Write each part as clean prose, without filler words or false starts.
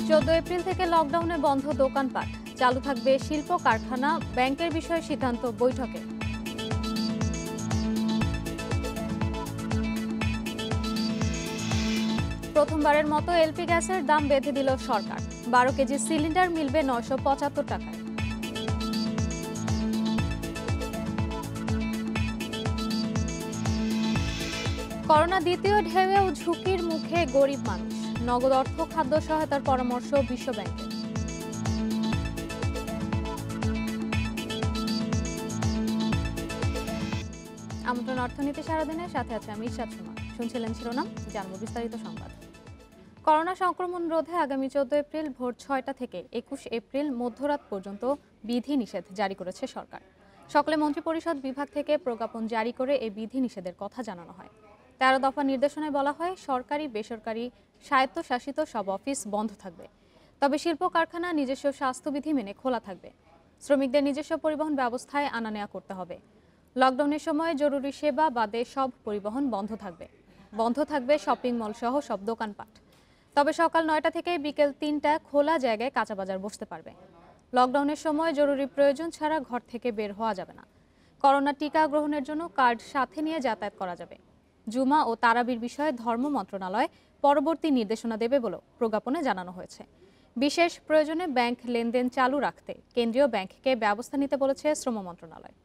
14 April থেকে লকডাউনে বন্ধ দোকানপাট, চালু থাকবে শিল্প কারখানা, ব্যাংকের বিষয়ে সিদ্ধান্ত বৈঠকে। প্রথমবারের মতো এলপি গ্যাসের দাম বেঁধে দিল সরকার। 12 কেজি সিলিন্ডার মিলবে 975 টাকায়। করোনা দ্বিতীয় ঢেউয়েও ঝুঁকির মুখে গরিব মানুষ, নগদ অর্থ খাদ্য সহায়তার পরামর্শ বিশ্বব্যাংকের। আমন্ত্রণ অর্থনীতি সারাদিনের সাথে আছে আমি ইরশাদ সুমা। শুনছিলেন শিরোনাম, জানবো বিস্তারিত সংবাদ। করোনা সংক্রমণ রোধে আগামী 14 এপ্রিল ভোর 6টা থেকে 21 এপ্রিল মধ্যরাত পর্যন্ত বিধি নিষেধ জারি করেছে সরকার। সকালে মন্ত্রিপরিষদ বিভাগ থেকে প্রজ্ঞাপন জারি করে এই বিধি নিষেধের কথা জানানো হয়। 13 দফা নির্দেশনায় বলা হয়, সরকারি বেসরকারি স্বায়ত্তশাসিত সব অফিস বন্ধ থাকবে, তবে শিল্প কারখানা নিজস্ব স্বাস্থ্যবিধি মেনে খোলা থাকবে। শ্রমিকদের নিজস্ব পরিবহন ব্যবস্থায় আনা নেওয়া করতে হবে। লকডাউনের সময় জরুরি সেবা বাদে সব পরিবহন বন্ধ থাকবে। বন্ধ থাকবে শপিং মল সহ সব দোকানপাট, তবে সকাল 9টা থেকে বিকেল 3টা খোলা জায়গায় কাঁচা বাজার বসতে পারবে। লকডাউনের সময় জরুরি প্রয়োজন ছাড়া ঘর থেকে বের হওয়া যাবে না। করোনা টিকা গ্রহণের জন্য কার্ড সাথে নিয়ে যাতায়াত করা যাবে। জুমা ও তারাবির বিষয়ে ধর্ম মন্ত্রণালয় পরবর্তী নির্দেশনা দেবে বলেও প্রজ্ঞাপনে জানানো হয়েছে। বিশেষ প্রয়োজনে ব্যাংক লেনদেন চালু রাখতে কেন্দ্রীয় ব্যাংককে ব্যবস্থা নিতে বলেছে শ্রম মন্ত্রণালয়।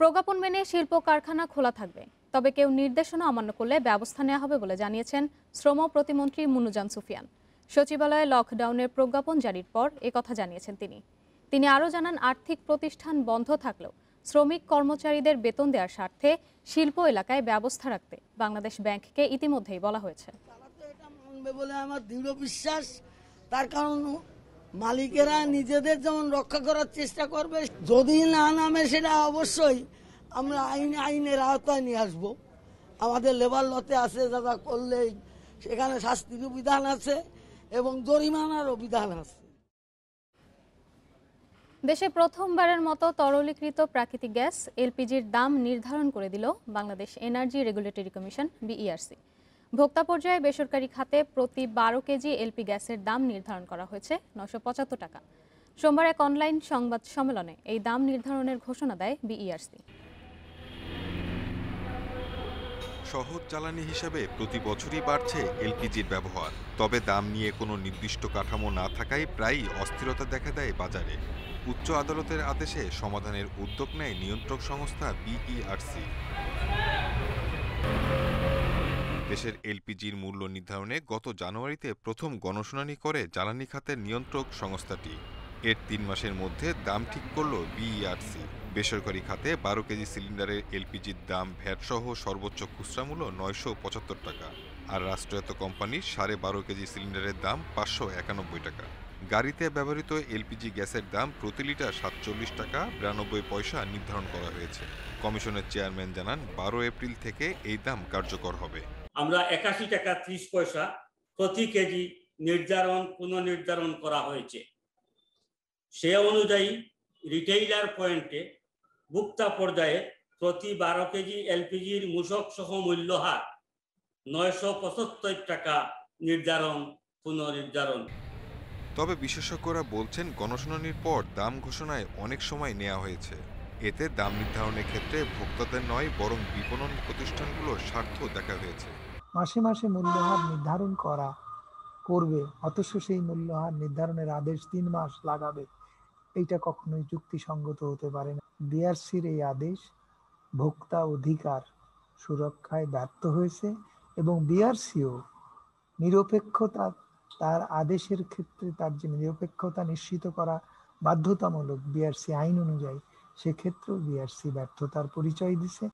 প্রজ্ঞাপন মেনে শিল্প কারখানা খোলা থাকবে, তবে কেউ নির্দেশনা অমান্য করলে ব্যবস্থা নেওয়া হবে বলে জানিয়েছেন শ্রম প্রতিমন্ত্রী মুন্নুজান সুফিয়ান। সচিবালয়ে লকডাউনের প্রজ্ঞাপন জারির পর একথা জানিয়েছেন তিনি আরও জানান, আর্থিক প্রতিষ্ঠান বন্ধ থাকলেও শ্রমিক কর্মচারীদের বেতন দেওয়ার স্বার্থে শিল্প এলাকায় ব্যবস্থা রাখতে বাংলাদেশ ব্যাংককে ইতিমধ্যেই বলা হয়েছে। বলে আমার দৃঢ় বিশ্বাস, তার কারণ মালিকেরা নিজেদের যেমন রক্ষা করার চেষ্টা করবে, যদি না নামে সেটা অবশ্যই আমরা আইনের আওতায় নিয়ে আসবো। আমাদের লেবার লতে আছে, যারা করলে সেখানে শাস্তিরও বিধান আছে এবং জরিমানারও বিধান আছে। দেশে প্রথমবারের মতো তরলীকৃত প্রাকৃতিক গ্যাস এলপিজির দাম নির্ধারণ করে দিল Bangladesh energy regulatory commission BERC. ভোক্তা পর্যায়ে বেসরকারি খাতে প্রতি 12 কেজি এলপি গ্যাসের দাম নির্ধারণ করা হয়েছে 975 টাকা। সোমবার এক অনলাইন সংবাদ সম্মেলনে এই দাম নির্ধারণের ঘোষণা দেয় বিইআরসি। সহজ জ্বালানি হিসেবে প্রতি বছরই বাড়ছে এলপিজির ব্যবহার, তবে দাম নিয়ে কোনো নির্দিষ্ট কাঠামো না থাকায় প্রায়ই অস্থিরতা দেখা দেয় বাজারে। উচ্চ আদালতের আদেশে সমাধানের উদ্যোগ নেয় নিয়ন্ত্রক সংস্থা বিইআরসি। দেশের এলপিজির মূল্য নির্ধারণে গত জানুয়ারিতে প্রথম গণশুনানি করে জ্বালানি খাতের নিয়ন্ত্রক সংস্থাটি। এর 3 মাসের মধ্যে দাম ঠিক করল বিইআরসি। বেসরকারি খাতে 12 কেজি সিলিন্ডারের এলপিজির দাম ভ্যাট সহ সর্বোচ্চ খুচরা মূল্য 975 টাকা, আর রাষ্ট্রায়ত্ত কোম্পানির 12.5 কেজি সিলিন্ডারের দাম 591 টাকা। গাড়িতে ব্যবহৃত এলপিজি গ্যাসের দাম প্রতি লিটার 47 টাকা 92 পয়সা নির্ধারণ করা হয়েছে। কমিশনের চেয়ারম্যান জানান, 12 এপ্রিল থেকে এই দাম কার্যকর হবে। আমরা 81 টাকা 30 পয়সা প্রতি কেজি পুনর্নির্ধারণ করা হয়েছে। সে অনুযায়ী রিটেইলার পয়েন্টে ভোক্তা পর্যায়ে প্রতি 12 কেজি এলপিজির মূসক সহ মূল্য হার 975 টাকা পুনর্নির্ধারণ। তবে বিশেষজ্ঞরা বলছেন, গণশুনানির পর দাম ঘোষণায় অনেক সময় নেওয়া হয়েছে। এতে দাম নির্ধারণের ক্ষেত্রে ভোক্তাদের নয়, বরং বিপণন প্রতিষ্ঠানগুলোর স্বার্থ দেখা হয়েছে। মাসে মাসে মূল্যহার নির্ধারণ করবে, অথচ সেই মূল্যহার নির্ধারণের আদেশ 3 মাস লাগাবে, এইটা কখনোই যুক্তিসঙ্গত হতে পারে না। বিআরসির এই আদেশ ভোক্তা অধিকার সুরক্ষায় ব্যর্থ হয়েছে এবং বিআরসিও নিরপেক্ষতা, তার আদেশের ক্ষেত্রে তার যে নিরপেক্ষতা নিশ্চিত করা বাধ্যতামূলক বিআরসি আইন অনুযায়ী, সেক্ষেত্রেও বিআরসি ব্যর্থতার পরিচয় দিছে।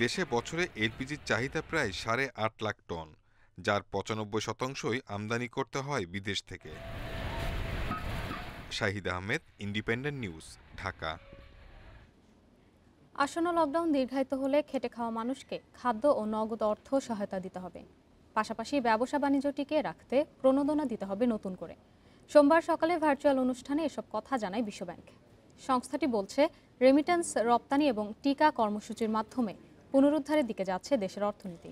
দেশে বছরে এলপিজির চাহিদা প্রায় 8.5 লাখ টন, যার 95% আমদানি করতে হয় বিদেশ থেকে। Shahid Ahmed, independent news, Dhaka. আসন্ন লকডাউন দীর্ঘায়িত হলে খেটে খাওয়া মানুষকে খাদ্য ও নগদ অর্থ সহায়তা দিতে হবে। পাশাপাশি ব্যবসা বাণিজ্য টিকিয়ে রাখতে প্রণোদনা দিতে হবে নতুন করে। সোমবার সকালে ভার্চুয়াল অনুষ্ঠানে এসব কথা জানায় বিশ্বব্যাংক। সংস্থাটি বলছে, রেমিটেন্স, রপ্তানি এবং টিকা কর্মসূচির মাধ্যমে পুনরুদ্ধারের দিকে যাচ্ছে দেশের অর্থনীতি।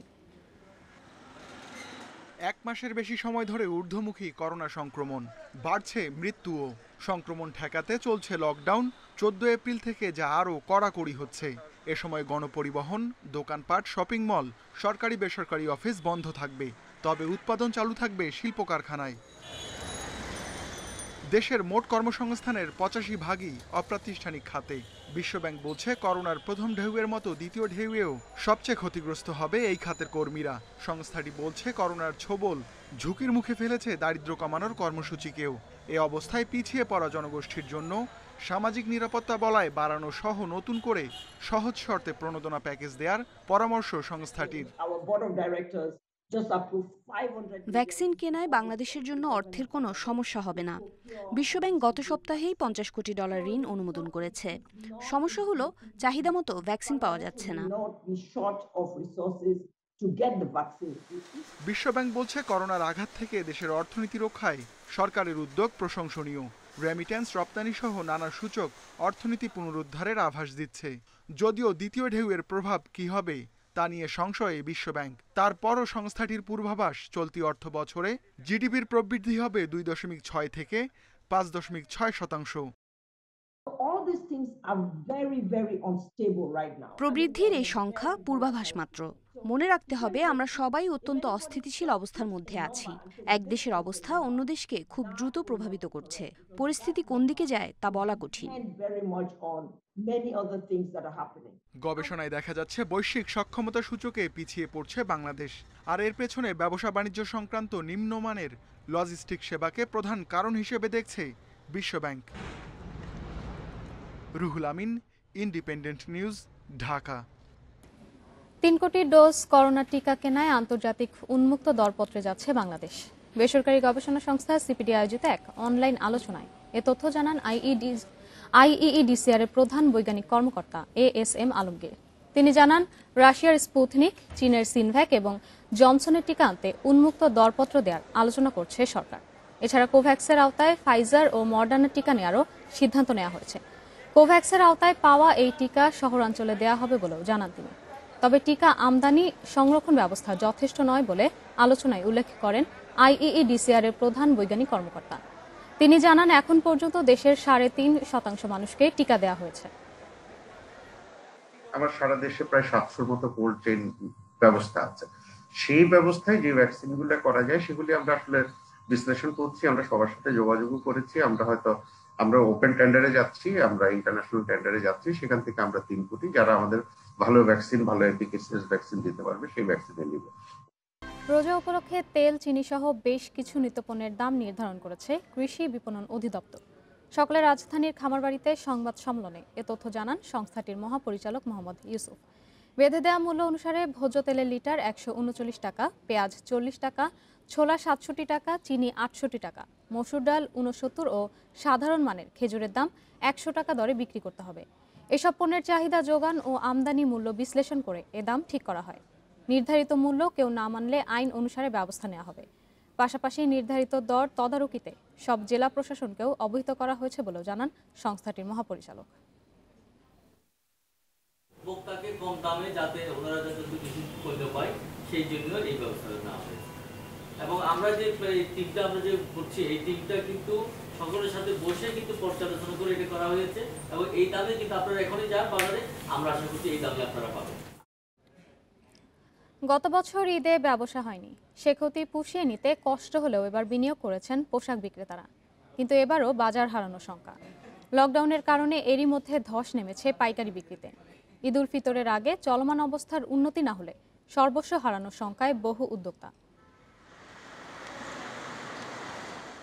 1 মাসের বেশি সময় ধরে ঊর্ধ্বমুখী করোনা সংক্রমণ, বাড়ছে মৃত্যুও। সংক্রমণ ঠেকাতে চলছে লকডাউন। 14 এপ্রিল থেকে যা আরও কড়াকড়ি হচ্ছে। এ সময় গণপরিবহন, দোকানপাট, শপিং মল, সরকারি বেসরকারি অফিস বন্ধ থাকবে, তবে উৎপাদন চালু থাকবে শিল্প কারখানায়। দেশের মোট কর্মসংস্থানের 85% অপ্রাতিষ্ঠানিক খাতে। বিশ্বব্যাংক বলছে করোনার প্রথম ঢেউয়ের মতো দ্বিতীয় ঢেউয়েও সবচেয়ে ক্ষতিগ্রস্ত হবে এই খাতের কর্মীরা। সংস্থাটি বলছে করোনার ছোবল ঝুঁকির মুখে ফেলেছে দারিদ্র্য কমানোর কর্মসূচিকেও। এ অবস্থায় পিছিয়ে পড়া জনগোষ্ঠীর জন্য সামাজিক নিরাপত্তা বলয় বাড়ানো সহ নতুন করে সহজ শর্তে প্রণোদনা প্যাকেজ দেওয়ার পরামর্শ সংস্থাটির। ভ্যাকসিন কেনায় বাংলাদেশের জন্য অর্থের কোনো সমস্যা হবে না। বিশ্বব্যাংক গত সপ্তাহেই $50 কোটি ঋণ অনুমোদন করেছে। সমস্যা হলো চাহিদা মতো ভ্যাকসিন পাওয়া যাচ্ছে না। বিশ্বব্যাংক বলছে করোনার আঘাত থেকে দেশের অর্থনীতি রক্ষায় সরকারের উদ্যোগ প্রশংসনীয়। রেমিট্যান্স, রপ্তানি সহ নানা সূচক অর্থনীতি পুনরুদ্ধারের আভাস দিচ্ছে। যদিও দ্বিতীয় ঢেউয়ের প্রভাব কি হবে তা নিয়ে সংশয়ে বিশ্বব্যাংক। তারপরও সংস্থাটির পূর্বাভাস চলতি অর্থ বছরে জিডিপির প্রবৃদ্ধি হবে 2.6 থেকে 5.6%। প্রবৃদ্ধির এই সংখ্যা পূর্বাভাস মাত্র। মনে রাখতে হবে আমরা সবাই অত্যন্ত অস্থিতিশীল অবস্থার মধ্যে আছি। এক দেশের অবস্থা অন্য দেশকে খুব দ্রুত প্রভাবিত করছে। পরিস্থিতি কোন দিকে যায় তা বলা কঠিন। গবেষণায় দেখা যাচ্ছে বৈশ্বিক সক্ষমতা সূচকে পিছিয়ে পড়ছে বাংলাদেশ। আর এর পেছনে ব্যবসা বাণিজ্য সংক্রান্ত নিম্নমানের লজিস্টিক সেবাকে প্রধান কারণ হিসেবে দেখছে বিশ্বব্যাংক। Ruhul Amin, independent news, Dhaka. 3 কোটি ডোজ করোনা টিকা কেনায় আন্তর্জাতিক উন্মুক্ত দরপত্রে যাচ্ছে বাংলাদেশ। বেসরকারি গবেষণা সংস্থা সিপিডি আয়োজিত এক অনলাইন আলোচনায় এ তথ্য জানান আইইইডিসিআর এর প্রধান বৈজ্ঞানিক কর্মকর্তা ASM আলমগীর। তিনি জানান, রাশিয়ার স্পুতনিক, চীনের সিনভ্যাক এবং জনসনের টিকা আনতে উন্মুক্ত দরপত্র দেওয়ার আলোচনা করছে সরকার। এছাড়া কোভ্যাক্সের আওতায় ফাইজার ও মডার্নার টিকা নেওয়ারও সিদ্ধান্ত নেওয়া হয়েছে। কোভ্যাক্সের আওতায় পাওয়া এই টিকা শহরাঞ্চলে দেওয়া হবে বলেও জানান তিনি। তবে টিকা আমদানি সংরক্ষণ ব্যবস্থা যথেষ্ট নয় বলে আলোচনায় উল্লেখ করেন আইইইডিসিআর এর প্রধান বৈজ্ঞানিক কর্মকর্তা। তিনি জানান, এখন পর্যন্ত দেশের 3.5% মানুষকে টিকা দেওয়া হয়েছে। আমার সারা দেশে প্রায় 700 মতো কোল্ড চেইন ব্যবস্থা আছে। সেই ব্যবস্থায় যে ভ্যাকসিনগুলো করা যায় সেগুলি আমরা আসলে বিশ্লেষণ করছি। আমরা সবার সাথে যোগাযোগও করেছি। আমরা ওপেন টেন্ডারে যাচ্ছি, আমরা ইন্টারন্যাশনাল টেন্ডারে যাচ্ছি। সেখান থেকে আমরা 3 কোটি যারা আমাদের ভালো ভ্যাকসিন, ভালো এফিকেসিয়াস ভ্যাকসিন দিতে পারবে সেই ভ্যাকসিনে নিব। রোজা উপলক্ষে তেল, চিনি সহ বেশ কিছু নিত্যপণ্যের দাম নির্ধারণ করেছে কৃষি বিপণন অধিদপ্তর। সকালে রাজধানীর খামারবাড়িতে সংবাদ সম্মেলনে এ তথ্য জানান সংস্থাটির মহাপরিচালক মোহাম্মদ ইউসুফ। বেঁধে দেওয়া মূল্য অনুসারে ভোজ্য তেলের লিটার 139 টাকা, পেঁয়াজ 40 টাকা, ছোলা 67 টাকা, চিনি 68 টাকা, মসুর ডাল 69 ও সাধারণ মানের খেজুরের দাম 100 টাকা দরে বিক্রি করতে হবে। এসব পণ্যের চাহিদা, যোগান ও আমদানি মূল্য বিশ্লেষণ করে এ দাম ঠিক করা হয়। নির্ধারিত মূল্য কেউ না মানলে আইন অনুসারে ব্যবস্থা নেওয়া হবে। পাশাপাশি নির্ধারিত দর তদারকিতে সব জেলা প্রশাসনকেও অবহিত করা হয়েছে বলেও জানান সংস্থাটির মহাপরিচালক। ভোক্তাকে কম দামে যাতে ওনারা যাতে বেশি পণ্য পায় সেই জন্য এই ব্যবস্থা নেওয়া হয়েছে। এবং আমরা যে টিমটা আমরা যে করছি এই টিমটা কিন্তু সকলের সাথে বসে কিন্তু পর্যালোচনা করে এটা করা হয়েছে এবং এই দামে কিন্তু আপনারা এখনই যান বাজারে, আমরা আশা করছি এই দামে আপনারা পাবেন। গত বছর ঈদে ব্যবসা হয়নি, সে ক্ষতি পুষিয়ে নিতে কষ্ট হলেও এবার বিনিয়োগ করেছেন পোশাক বিক্রেতারা। কিন্তু এবারও বাজার হারানোর শঙ্কা। লকডাউনের কারণে এরই মধ্যে ধস নেমেছে পাইকারি বিক্রিতে। ঈদ উল ফিতরের আগে চলমান অবস্থার উন্নতি না হলে সর্বস্ব হারানোর শঙ্কায় বহু উদ্যোক্তা।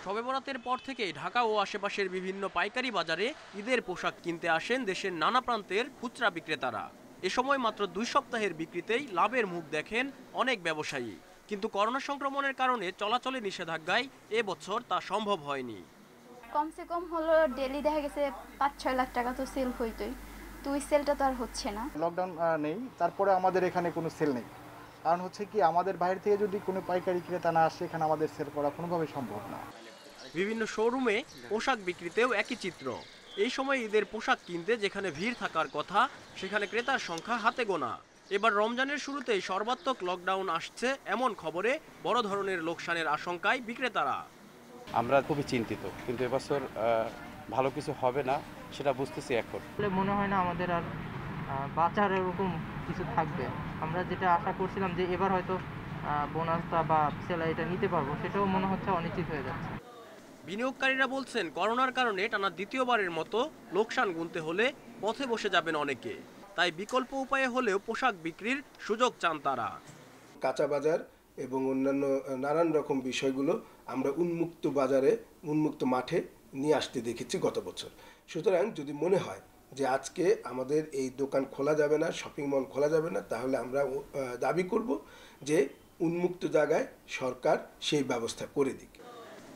শবে বরাতের পর থেকে ঢাকা ও আশেপাশের বিভিন্ন পাইকারি বাজারে ঈদের পোশাক কিনতে আসেন দেশের নানা প্রান্তের খুচরা বিক্রেতারা। এ সময় মাত্র 2 সপ্তাহের বিক্রিতেই লাভের মুখ দেখেন অনেক ব্যবসায়ী। কিন্তু করোনা সংক্রমণের কারণে চলাচলে নিষেধাজ্ঞায় এবছর তা সম্ভব হয়নি। কমসে কম হলো ডেলি দেখা গেছে 5-6 লাখ টাকা তো সেল হইতোই, তো ওই সেলটা তো আর হচ্ছে না। লকডাউন নেই, তারপরে আমাদের এখানে কোনো সেল নেই। কারণ হচ্ছে কি, আমাদের বাইরে থেকে যদি কোনো পাইকারি ক্রেতা না আসে এখানে আমাদের সেল করা কোনোভাবেই সম্ভব না। বিভিন্ন শোরুমে পোশাক বিক্রিতেও একই চিত্র। এই সময় ঈদের পোশাক কিনতে যেখানে ভিড় থাকার কথা সেখানে ক্রেতার সংখ্যা হাতে গোনা। এবার রমজানের শুরুতেই সর্বাত্মক লকডাউন আসছে এমন খবরে বড় ধরনের লোকসানের আশঙ্কায় বিক্রেতারা। আমরা খুবই চিন্তিত, কিন্তু এবছর ভালো কিছু হবে না সেটা বুঝতেছি এখন। মনে হয় না আমাদের আর বাঁচার এরকম কিছু থাকবে। আমরা যেটা আশা করছিলাম যে এবার হয়তো বোনাসটা বা স্যালারিটা নিতে পারবো, সেটাও মনে হচ্ছে অনিশ্চিত হয়ে যাচ্ছে। বিনিয়োগকারীরা বলছেন করোনার কারণে টানা দ্বিতীয়বারের মতো লোকসান গুনতে হলে পথে বসে যাবেন অনেকে, তাই বিকল্প উপায়ে হলেও পোশাক বিক্রির সুযোগ চান তারা। কাঁচা বাজার এবং অন্যান্য নানান রকম বিষয়গুলো আমরা উন্মুক্ত বাজারে, উন্মুক্ত মাঠে নিয়ে আসতে দেখেছি গত বছর। সুতরাং যদি মনে হয় যে আজকে আমাদের এই দোকান খোলা যাবে না, শপিং মল খোলা যাবে না, তাহলে আমরা দাবি করব যে উন্মুক্ত জায়গায় সরকার সেই ব্যবস্থা করে দিক।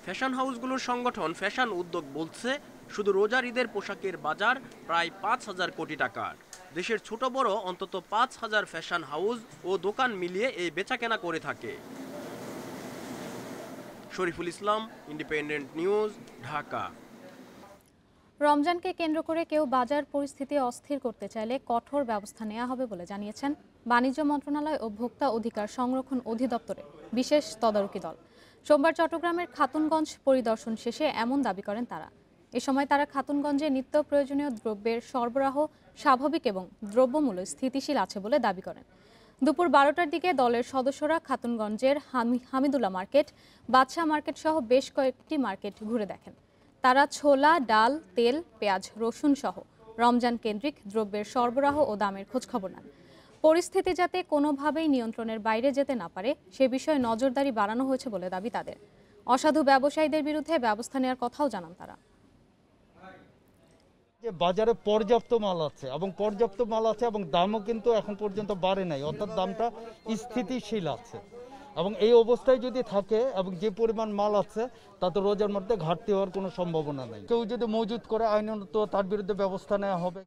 ফ্যাশন হাউসগুলোর সংগঠন ফ্যাশন উদ্যোগ বলছে শুধু রোজার ঈদের পোশাকের বাজার প্রায় 5,000 কোটি টাকার। দেশের ছোট বড় অন্তত 5,000 ফ্যাশন হাউস ও দোকান মিলিয়ে এই বেচাকেনা করে থাকে। Shariful Islam, independent news, Dhaka. রমজানকে কেন্দ্র করে কেউ বাজার পরিস্থিতি অস্থির করতে চাইলে কঠোর ব্যবস্থা নেওয়া হবে বলে জানিয়েছেন বাণিজ্য মন্ত্রণালয় ও ভোক্তা অধিকার সংরক্ষণ অধিদপ্তরের বিশেষ তদারকি দল। সোমবার চট্টগ্রামের খাতুনগঞ্জ পরিদর্শন শেষে এমন দাবি করেন তারা। এ সময় তারা খাতুনগঞ্জে নিত্য প্রয়োজনীয় দ্রব্যের সরবরাহ স্বাভাবিক এবং দ্রব্যমূল্য স্থিতিশীল আছে বলে দাবি করেন। দুপুর 12টার দিকে দলের সদস্যরা খাতুনগঞ্জের হামিদুল্লাহ মার্কেট, বাদশাহ মার্কেট সহ বেশ কয়েকটি মার্কেট ঘুরে দেখেন। তারা ছোলা, ডাল, তেল, পেঁয়াজ, রসুন সহ রমজান কেন্দ্রিক দ্রব্যের সরবরাহ ও দামের খোঁজখবর নেন। পরিস্থিতি যাতে কোনোভাবেই নিয়ন্ত্রণের বাইরে যেতে না পারে সে বিষয়ে নজরদারি বাড়ানো হয়েছে বলে দাবি তাদের। অসাধু ব্যবসায়ীদের বিরুদ্ধে ব্যবস্থা নেওয়ার কথাও জানান তারা। যে বাজারে পর্যাপ্ত মাল আছে এবং দামও কিন্তু এখন পর্যন্ত বাড়ে নাই, অর্থাৎ দামটা স্থিতিশীল আছে এবং এই অবস্থায় যদি থাকে এবং যে পরিমাণ মাল আছে তাতে রোজার মধ্যে ঘাটতি হওয়ার কোনো সম্ভাবনা নেই। কেউ যদি মজুত করে আইনত তার বিরুদ্ধে ব্যবস্থা নেওয়া হবে।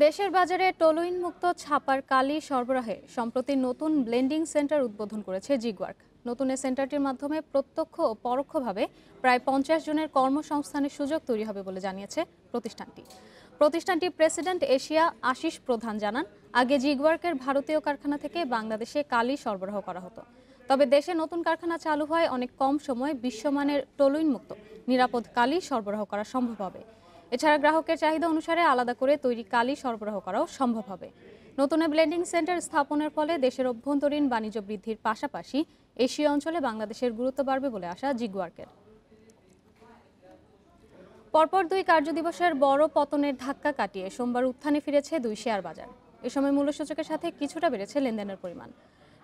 দেশের বাজারে টলুইন মুক্ত ছাপার কালি সরবরাহে সম্প্রতি নতুন ব্লেন্ডিং সেন্টার উদ্বোধন করেছে জিগওয়ার্ক। নতুন এই সেন্টারটির মাধ্যমে প্রত্যক্ষ ও পরোক্ষভাবে প্রায় 50 জনের কর্মসংস্থানের সুযোগ তৈরি হবে বলে জানিয়েছে প্রতিষ্ঠানটির প্রেসিডেন্ট এশিয়া আশিস প্রধান জানান, আগে জিগওয়ার্কের ভারতীয় কারখানা থেকে বাংলাদেশে কালি সরবরাহ করা হতো। তবে দেশে নতুন কারখানা চালু হয় অনেক কম সময়ে বিশ্বমানের টলুইন মুক্ত নিরাপদ কালি সরবরাহ করা সম্ভব হবে। এছাড়া গ্রাহকের চাহিদা অনুসারে আলাদা করে তৈরি কালি সরবরাহ করাও সম্ভব হবে। নতুন ব্লেন্ডিং সেন্টার স্থাপনের ফলে দেশের অভ্যন্তরীণ বাণিজ্য বৃদ্ধির পাশাপাশি এশীয় অঞ্চলে বাংলাদেশের গুরুত্ব বাড়বে বলে আশা জিগওয়ার্কের। পরপর 2 কার্যদিবসের বড় পতনের ধাক্কা কাটিয়ে সোমবার উত্থানে ফিরেছে 2 শেয়ার বাজার। এ সময় মূল্যসূচকের সাথে কিছুটা বেড়েছে লেনদেনের পরিমাণ।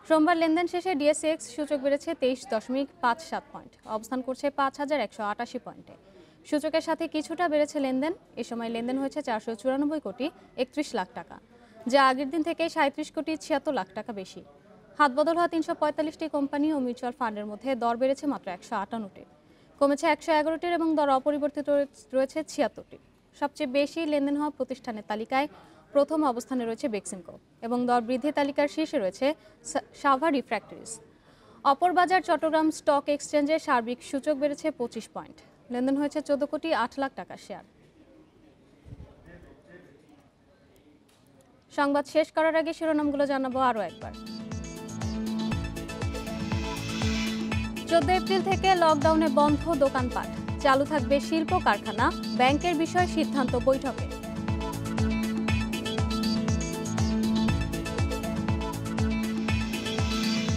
সোমবার লেনদেন শেষে ডিএসইএক্স সূচক বেড়েছে 23.57 পয়েন্ট, অবস্থান করছে 5188 পয়েন্টে। সূচকের সাথে কিছুটা বেড়েছে লেনদেন। এ সময় লেনদেন হয়েছে 494 কোটি 31 লাখ টাকা, যা আগের দিন থেকে 37 কোটি 76 লাখ টাকা বেশি। হাতবদল হওয়া 345টি কোম্পানি ও মিউচুয়াল ফান্ডের মধ্যে দর বেড়েছে মাত্র 158টি, কমেছে 111টির এবং দর অপরিবর্তিত রয়েছে 76টি। সবচেয়ে বেশি লেনদেন হওয়া প্রতিষ্ঠানের তালিকায় প্রথম অবস্থানে রয়েছে বেক্সিমকো এবং দর বৃদ্ধি তালিকার শীর্ষে রয়েছে সাভা রিফ্র্যাক্টরিজ। অপর বাজার চট্টগ্রাম স্টক এক্সচেঞ্জে সার্বিক সূচক বেড়েছে 25 পয়েন্ট, লেনদেন হয়েছে 14 কোটি 8 লাখ টাকার শেয়ার। সংবাদ শেষ করার আগে শিরোনামগুলো জানাবো আরও একবার। 14 এপ্রিল থেকে লকডাউনে বন্ধ দোকানপাট, চালু থাকবে শিল্প কারখানা, ব্যাংকের বিষয়ে সিদ্ধান্ত বৈঠকে।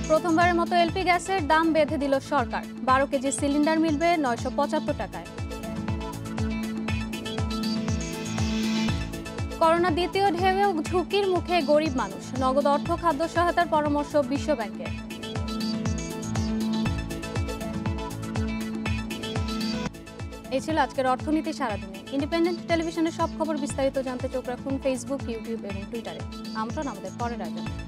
প্রথমবারের মতো এলপি গ্যাসের দাম বেঁধে দিল সরকার, 12 কেজি সিলিন্ডার মিলবে 975 টাকায়। করোনা দ্বিতীয় ঢেউয়েও ঝুঁকির মুখে গরিব মানুষ, নগদ অর্থ খাদ্য সহায়তার পরামর্শ বিশ্ব ব্যাংকের। এই ছিল আজকের অর্থনীতি সারাদিনে। ইন্ডিপেন্ডেন্ট টেলিভিশনের সব খবর বিস্তারিত জানতে চোখ রাখুন ফেসবুক, ইউটিউব এবং টুইটারে। আমন্ত্রণ আমাদের পরের আয়োজনে।